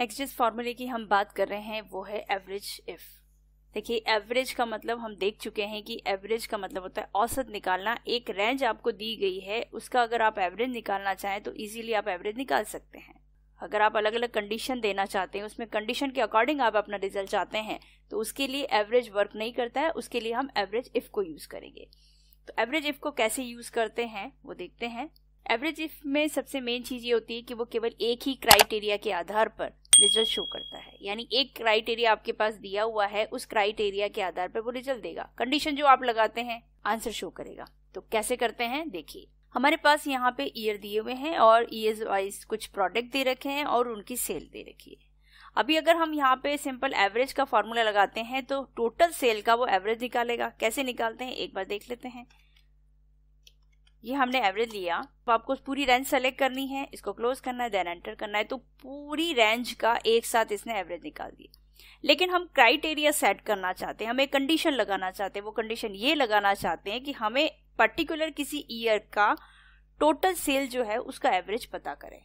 Next जिस फॉर्मूले की हम बात कर रहे हैं वो है एवरेज इफ। देखिए एवरेज का मतलब हम देख चुके हैं कि एवरेज का मतलब होता है औसत निकालना। एक रेंज आपको दी गई है, उसका अगर आप एवरेज निकालना चाहें तो इजीली आप एवरेज निकाल सकते हैं। अगर आप अलग अलग कंडीशन देना चाहते हैं, उसमें कंडीशन के अकॉर्डिंग आप अपना रिजल्ट चाहते हैं, तो उसके लिए एवरेज वर्क नहीं करता है, उसके लिए हम एवरेज इफ को यूज करेंगे। तो एवरेज इफ को कैसे यूज करते हैं वो देखते हैं। एवरेज इफ में सबसे मेन चीज ये होती है कि वो केवल एक ही क्राइटेरिया के आधार पर रिजल्ट शो करता है। यानी एक क्राइटेरिया आपके पास दिया हुआ है, उस क्राइटेरिया के आधार पर वो रिजल्ट देगा। कंडीशन जो आप लगाते हैं आंसर शो करेगा। तो कैसे करते हैं देखिए, हमारे पास यहाँ पे ईयर दिए हुए हैं और ईयर्स वाइज कुछ प्रोडक्ट दे रखे हैं और उनकी सेल दे रखी है। अभी अगर हम यहाँ पे सिंपल एवरेज का फॉर्मूला लगाते हैं तो टोटल सेल का वो एवरेज निकालेगा। कैसे निकालते हैं एक बार देख लेते हैं। ये हमने एवरेज लिया, तो आपको पूरी रेंज सेलेक्ट करनी है, इसको क्लोज करना है, देन एंटर करना है। तो पूरी रेंज का एक साथ इसने एवरेज निकाल दिया। लेकिन हम क्राइटेरिया सेट करना चाहते हैं, हमें कंडीशन लगाना चाहते हैं। वो कंडीशन ये लगाना चाहते हैं कि हमें पर्टिकुलर किसी ईयर का टोटल सेल जो है उसका एवरेज पता करें।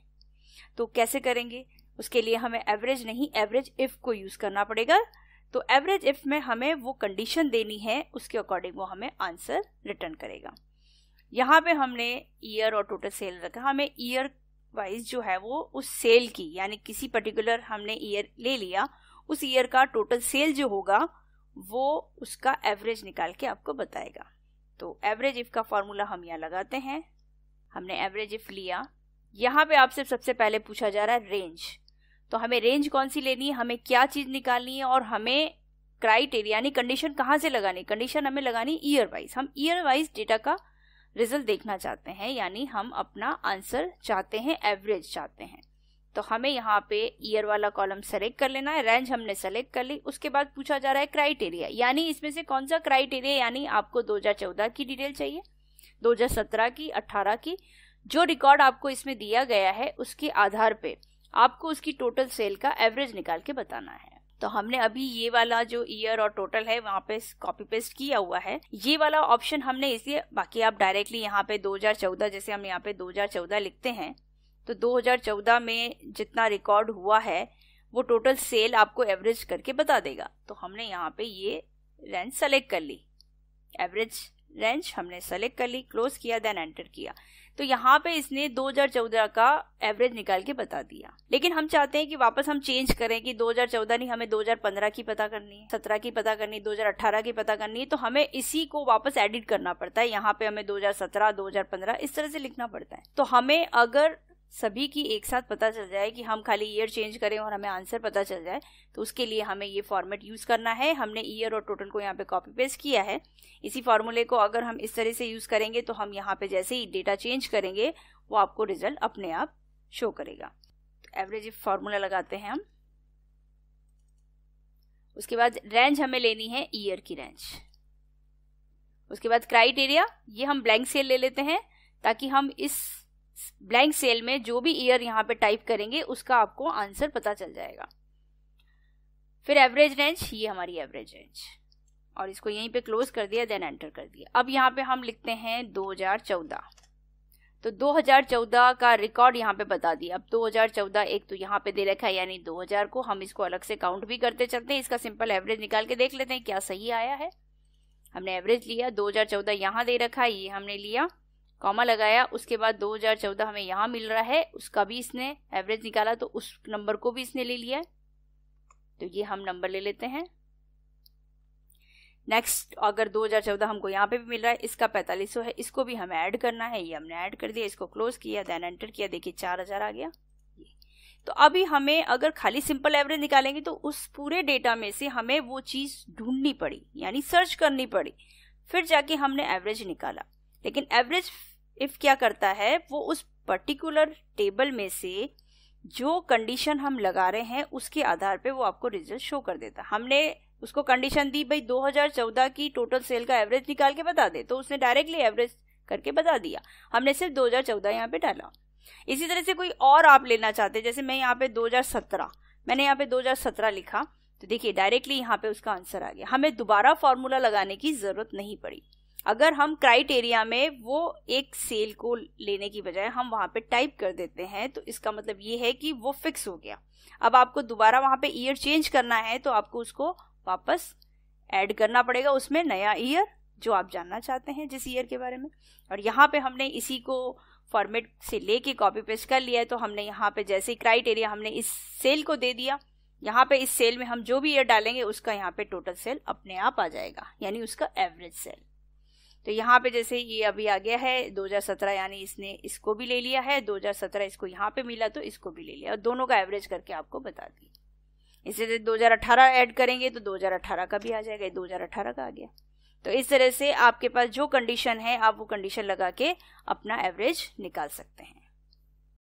तो कैसे करेंगे, उसके लिए हमें एवरेज नहीं एवरेज इफ को यूज करना पड़ेगा। तो एवरेज इफ में हमें वो कंडीशन देनी है, उसके अकॉर्डिंग वो हमें आंसर रिटर्न करेगा। यहाँ पे हमने ईयर और टोटल सेल रखा। हमें ईयर वाइज जो है वो उस सेल की, यानी किसी पर्टिकुलर हमने ईयर ले लिया, उस ईयर का टोटल सेल जो होगा वो उसका एवरेज निकाल के आपको बताएगा। तो एवरेज इफ का फॉर्मूला हम यहाँ लगाते हैं। हमने एवरेज इफ लिया। यहाँ पे आपसे सबसे पहले पूछा जा रहा है रेंज। तो हमें रेंज कौन सी लेनी है, हमें क्या चीज निकालनी है और हमें क्राइटेरिया यानी कंडीशन कहाँ से लगानी। कंडीशन हमें लगानी ईयर वाइज। हम ईयर वाइज डेटा का रिजल्ट देखना चाहते हैं, यानी हम अपना आंसर चाहते हैं, एवरेज चाहते हैं। तो हमें यहाँ पे ईयर वाला कॉलम सेलेक्ट कर लेना है। रेंज हमने सेलेक्ट कर ली। उसके बाद पूछा जा रहा है क्राइटेरिया, यानी इसमें से कौन सा क्राइटेरिया, यानी आपको 2014 की डिटेल चाहिए, 2017 की, 18 की। जो रिकॉर्ड आपको इसमें दिया गया है उसके आधार पे आपको उसकी टोटल सेल का एवरेज निकाल के बताना है। तो हमने अभी ये वाला जो ईयर और टोटल है वहां पे कॉपी पेस्ट किया हुआ है। ये वाला ऑप्शन हमने इसलिए, बाकी आप डायरेक्टली यहाँ पे 2014, जैसे हम यहाँ पे 2014 लिखते हैं तो 2014 में जितना रिकॉर्ड हुआ है वो टोटल सेल आपको एवरेज करके बता देगा। तो हमने यहाँ पे ये रेंज सेलेक्ट कर ली, एवरेज रेंज हमने सेलेक्ट कर ली, क्लोज किया, देन एंटर किया। तो यहाँ पे इसने 2014 का एवरेज निकाल के बता दिया। लेकिन हम चाहते हैं कि वापस हम चेंज करें कि 2014 नहीं, हमें 2015 की पता करनी है, 17 की पता करनी है, 2018 की पता करनी है। तो हमें इसी को वापस एडिट करना पड़ता है। यहाँ पे हमें 2017, 2015 इस तरह से लिखना पड़ता है। तो हमें अगर सभी की एक साथ पता चल जाए कि हम खाली ईयर चेंज करें और हमें आंसर पता चल जाए, तो उसके लिए हमें ये फॉर्मेट यूज करना है। हमने ईयर और टोटल को यहाँ पे कॉपी पेस्ट किया है। इसी फॉर्मूले को अगर हम इस तरह से यूज करेंगे तो हम यहाँ पे जैसे ही डेटा चेंज करेंगे वो आपको रिजल्ट अपने आप शो करेगा। तो एवरेज इफ फॉर्मूला लगाते हैं हम। उसके बाद रेंज हमें लेनी है ईयर की रेंज। उसके बाद क्राइटेरिया, ये हम ब्लैंक सेल ले लेते हैं ताकि हम इस ब्लैंक सेल में जो भी ईयर यहाँ पे टाइप करेंगे उसका आपको आंसर पता चल जाएगा। फिर एवरेज रेंज, ये हमारी एवरेज रेंज, और इसको यहीं पे क्लोज कर दिया, देन एंटर कर दिया। अब यहाँ पे हम लिखते हैं 2014। तो 2014 का रिकॉर्ड यहाँ पे बता दिया। अब 2014 एक तो यहाँ पे दे रखा है, यानी 2000 को हम इसको अलग से काउंट भी करते चलते हैं। इसका सिंपल एवरेज निकाल के देख लेते हैं क्या सही आया है। हमने एवरेज लिया, 2014 यहाँ दे रखा है, ये हमने लिया, कॉमा लगाया। उसके बाद 2014 हमें यहाँ मिल रहा है, उसका भी इसने एवरेज निकाला, तो उस नंबर को भी इसने ले लिया। तो ये हम नंबर ले लेते हैं। नेक्स्ट, अगर 2014 हमको यहाँ पे भी मिल रहा है, इसका 4500 है, इसको भी हमें ऐड करना है, ये हमने ऐड कर दिया, इसको क्लोज किया, देन एंटर किया, देखिए 4000 आ गया। तो अभी हमें अगर खाली सिंपल एवरेज निकालेंगे तो उस पूरे डेटा में से हमें वो चीज ढूंढनी पड़ी, यानी सर्च करनी पड़ी, फिर जाके हमने एवरेज निकाला। लेकिन एवरेज इफ क्या करता है, वो उस पर्टिकुलर टेबल में से जो कंडीशन हम लगा रहे हैं उसके आधार पे वो आपको रिजल्ट शो कर देता है। हमने उसको कंडीशन दी भाई 2014 की टोटल सेल का एवरेज निकाल के बता दे, तो उसने डायरेक्टली एवरेज करके बता दिया। हमने सिर्फ 2014 यहाँ पे डाला। इसी तरह से कोई और आप लेना चाहते हैं, जैसे मैं यहाँ पे 2017, मैंने यहाँ पे 2017 लिखा, तो देखिए डायरेक्टली यहाँ पे उसका आंसर आ गया। हमें दोबारा फॉर्मूला लगाने की जरूरत नहीं पड़ी। अगर हम क्राइटेरिया में वो एक सेल को लेने की बजाय हम वहां पे टाइप कर देते हैं तो इसका मतलब ये है कि वो फिक्स हो गया। अब आपको दोबारा वहां पे ईयर चेंज करना है तो आपको उसको वापस ऐड करना पड़ेगा, उसमें नया ईयर जो आप जानना चाहते हैं जिस ईयर के बारे में। और यहाँ पे हमने इसी को फॉर्मेट से लेके कॉपी पेस्ट कर लिया है, तो हमने यहाँ पे जैसे क्राइटेरिया हमने इस सेल को दे दिया, यहाँ पे इस सेल में हम जो भी ईयर डालेंगे उसका यहाँ पे टोटल सेल अपने आप आ जाएगा, यानी उसका एवरेज सेल। तो यहाँ पे जैसे ये अभी आ गया है 2017, यानी इसने इसको भी ले लिया है, 2017 इसको यहाँ पे मिला तो इसको भी ले लिया, और दोनों का एवरेज करके आपको बता दी। इसे 2018 ऐड करेंगे तो 2018 का भी आ जाएगा, 2018 का आ गया। तो इस तरह से आपके पास जो कंडीशन है आप वो कंडीशन लगा के अपना एवरेज निकाल सकते हैं।